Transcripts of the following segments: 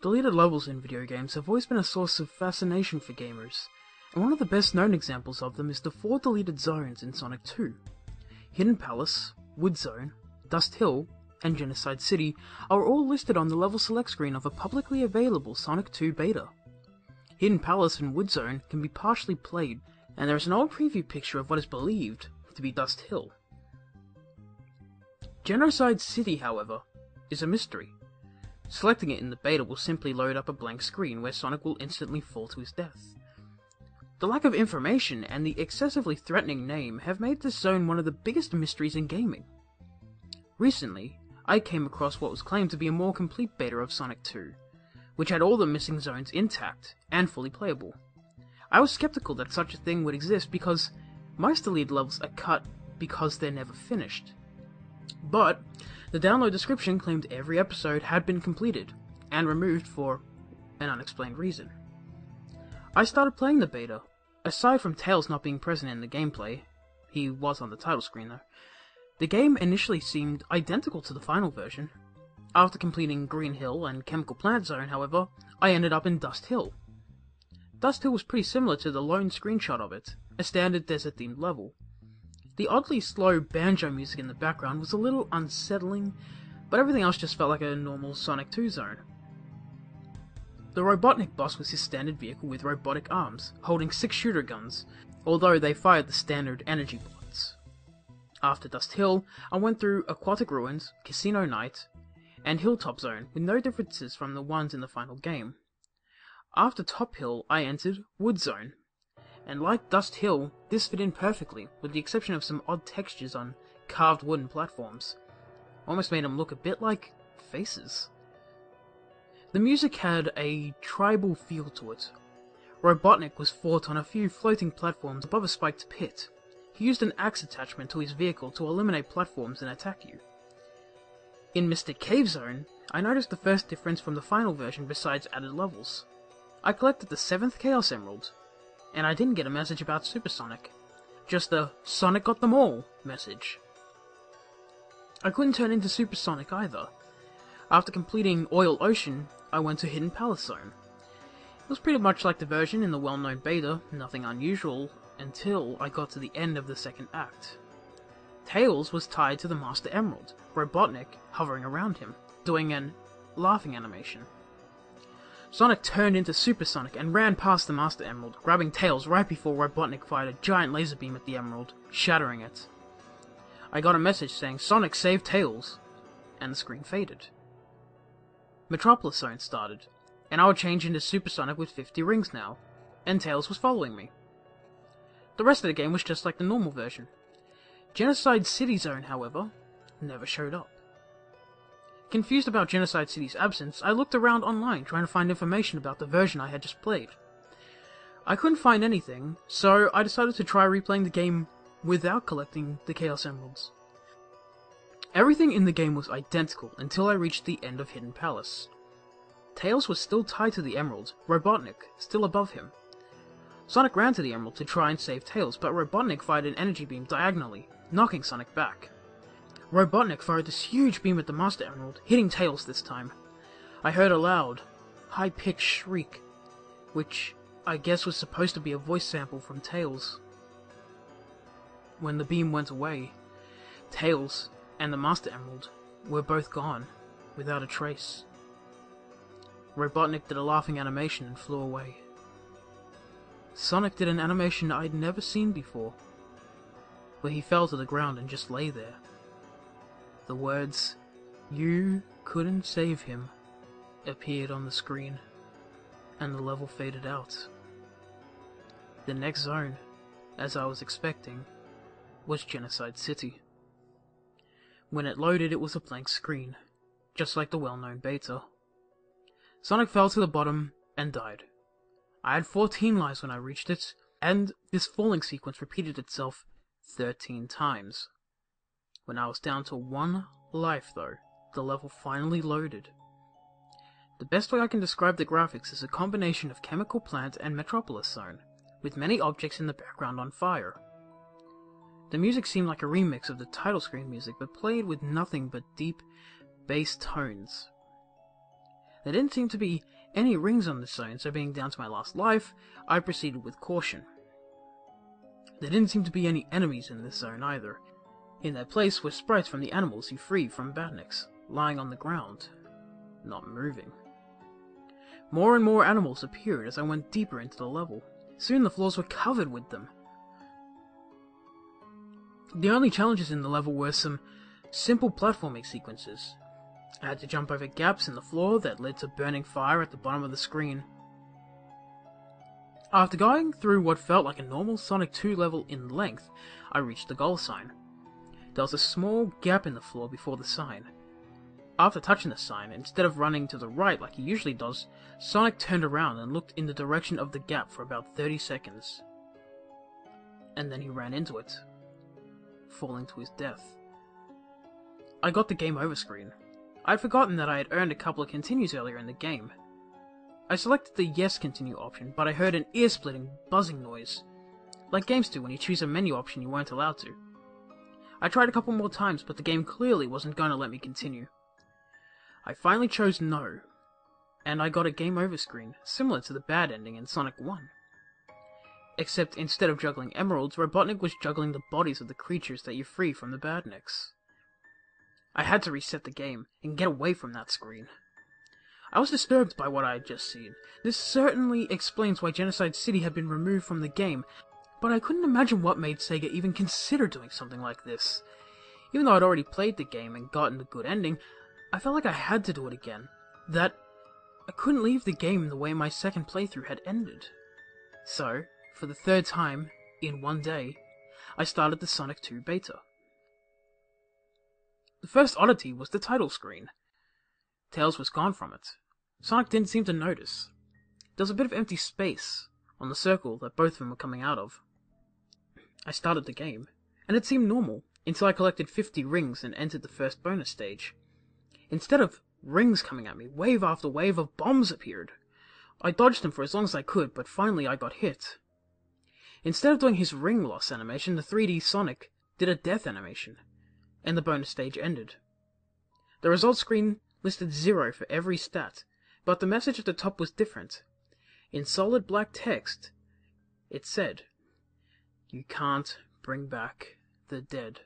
Deleted levels in video games have always been a source of fascination for gamers, and one of the best known examples of them is the 4 deleted zones in Sonic 2. Hidden Palace, Wood Zone, Dust Hill, and Genocide City are all listed on the level select screen of a publicly available Sonic 2 beta. Hidden Palace and Wood Zone can be partially played, and there is an old preview picture of what is believed to be Dust Hill. Genocide City, however, is a mystery. Selecting it in the beta will simply load up a blank screen where Sonic will instantly fall to his death. The lack of information and the excessively threatening name have made this zone one of the biggest mysteries in gaming. Recently, I came across what was claimed to be a more complete beta of Sonic 2, which had all the missing zones intact and fully playable. I was skeptical that such a thing would exist because most deleted levels are cut because they're never finished. But the download description claimed every episode had been completed and removed for an unexplained reason. I started playing the beta. Aside from Tails not being present in the gameplay, he was on the title screen though, the game initially seemed identical to the final version. After completing Green Hill and Chemical Plant Zone, however, I ended up in Dust Hill. Dust Hill was pretty similar to the lone screenshot of it, a standard desert-themed level. The oddly slow banjo music in the background was a little unsettling, but everything else just felt like a normal Sonic 2 zone. The Robotnik boss was his standard vehicle with robotic arms, holding 6 shooter guns, although they fired the standard energy bullets. After Dust Hill, I went through Aquatic Ruins, Casino Night, and Hilltop Zone, with no differences from the ones in the final game. After Top Hill, I entered Wood Zone, and like Dust Hill, this fit in perfectly, with the exception of some odd textures on carved wooden platforms. Almost made them look a bit like faces. The music had a tribal feel to it. Robotnik was fought on a few floating platforms above a spiked pit. He used an axe attachment to his vehicle to eliminate platforms and attack you. In Mystic Cave Zone, I noticed the first difference from the final version besides added levels. I collected the 7th Chaos Emerald, and I didn't get a message about Supersonic, just the "Sonic got them all" message. I couldn't turn into Supersonic either. After completing Oil Ocean, I went to Hidden Palace Zone. It was pretty much like the version in the well-known beta, nothing unusual, until I got to the end of the second act. Tails was tied to the Master Emerald, Robotnik hovering around him, doing an laughing animation. Sonic turned into Supersonic and ran past the Master Emerald, grabbing Tails right before Robotnik fired a giant laser beam at the Emerald, shattering it. I got a message saying Sonic saved Tails, and the screen faded. Metropolis Zone started, and I would change into Supersonic with 50 rings now, and Tails was following me. The rest of the game was just like the normal version. Genocide City Zone, however, never showed up. Confused about Genocide City's absence, I looked around online trying to find information about the version I had just played. I couldn't find anything, so I decided to try replaying the game without collecting the Chaos Emeralds. Everything in the game was identical until I reached the end of Hidden Palace. Tails was still tied to the Emerald, Robotnik still above him. Sonic ran to the Emerald to try and save Tails, but Robotnik fired an energy beam diagonally, knocking Sonic back. Robotnik fired this huge beam at the Master Emerald, hitting Tails this time. I heard a loud, high-pitched shriek, which I guess was supposed to be a voice sample from Tails. When the beam went away, Tails and the Master Emerald were both gone, without a trace. Robotnik did a laughing animation and flew away. Sonic did an animation I'd never seen before, where he fell to the ground and just lay there. The words, "You couldn't save him," appeared on the screen, and the level faded out. The next zone, as I was expecting, was Genocide City. When it loaded, it was a blank screen, just like the well-known beta. Sonic fell to the bottom and died. I had 14 lives when I reached it, and this falling sequence repeated itself 13 times. When I was down to 1 life though, the level finally loaded. The best way I can describe the graphics is a combination of Chemical Plant and Metropolis Zone, with many objects in the background on fire. The music seemed like a remix of the title screen music, but played with nothing but deep bass tones. There didn't seem to be any rings on this zone, so being down to my last life, I proceeded with caution. There didn't seem to be any enemies in this zone either. In their place were sprites from the animals you freed from badniks, lying on the ground, not moving. More and more animals appeared as I went deeper into the level. Soon the floors were covered with them. The only challenges in the level were some simple platforming sequences. I had to jump over gaps in the floor that led to burning fire at the bottom of the screen. After going through what felt like a normal Sonic 2 level in length, I reached the goal sign. There was a small gap in the floor before the sign. After touching the sign, instead of running to the right like he usually does, Sonic turned around and looked in the direction of the gap for about 30 seconds. And then he ran into it, falling to his death. I got the game over screen. I had forgotten that I had earned a couple of continues earlier in the game. I selected the yes continue option, but I heard an ear-splitting buzzing noise, like games do when you choose a menu option you weren't allowed to. I tried a couple more times, but the game clearly wasn't going to let me continue. I finally chose no, and I got a game over screen, similar to the bad ending in Sonic 1. Except instead of juggling emeralds, Robotnik was juggling the bodies of the creatures that you free from the badniks. I had to reset the game and get away from that screen. I was disturbed by what I had just seen. This certainly explains why Genocide City had been removed from the game, but I couldn't imagine what made Sega even consider doing something like this. Even though I'd already played the game and gotten the good ending, I felt like I had to do it again. That I couldn't leave the game the way my second playthrough had ended. So, for the third time, in one day, I started the Sonic 2 beta. The first oddity was the title screen. Tails was gone from it. Sonic didn't seem to notice. There was a bit of empty space on the circle that both of them were coming out of. I started the game, and it seemed normal, until I collected 50 rings and entered the first bonus stage. Instead of rings coming at me, wave after wave of bombs appeared. I dodged them for as long as I could, but finally I got hit. Instead of doing his ring loss animation, the 3D Sonic did a death animation, and the bonus stage ended. The results screen listed 0 for every stat, but the message at the top was different. In solid black text, it said, "You can't bring back the dead."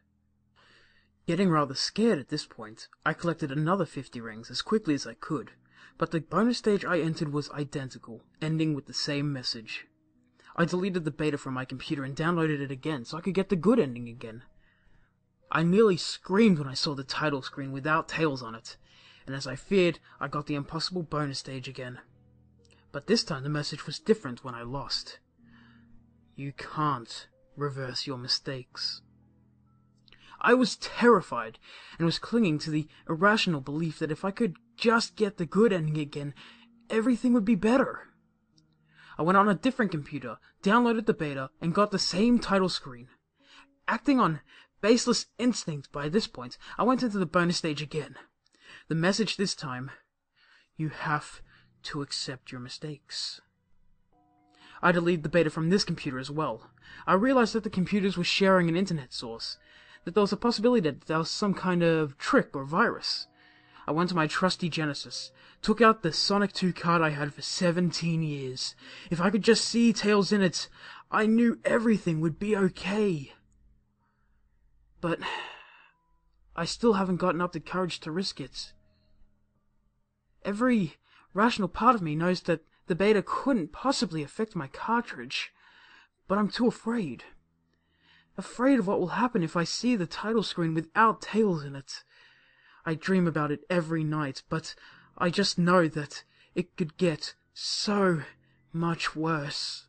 Getting rather scared at this point, I collected another 50 rings as quickly as I could, but the bonus stage I entered was identical, ending with the same message. I deleted the beta from my computer and downloaded it again so I could get the good ending again. I nearly screamed when I saw the title screen without Tails on it, and as I feared, I got the impossible bonus stage again. But this time the message was different when I lost. You can't reverse your mistakes. I was terrified, and was clinging to the irrational belief that if I could just get the good ending again, everything would be better. I went on a different computer, downloaded the beta, and got the same title screen. Acting on baseless instinct by this point, I went into the bonus stage again. The message this time, you have to accept your mistakes. I deleted the beta from this computer as well. I realized that the computers were sharing an internet source, that there was a possibility that there was some kind of trick or virus. I went to my trusty Genesis, took out the Sonic 2 card I had for 17 years. If I could just see Tails in it, I knew everything would be okay. But I still haven't gotten up the courage to risk it. Every rational part of me knows that the beta couldn't possibly affect my cartridge, but I'm too afraid. Afraid of what will happen if I see the title screen without Tails in it. I dream about it every night, but I just know that it could get so much worse.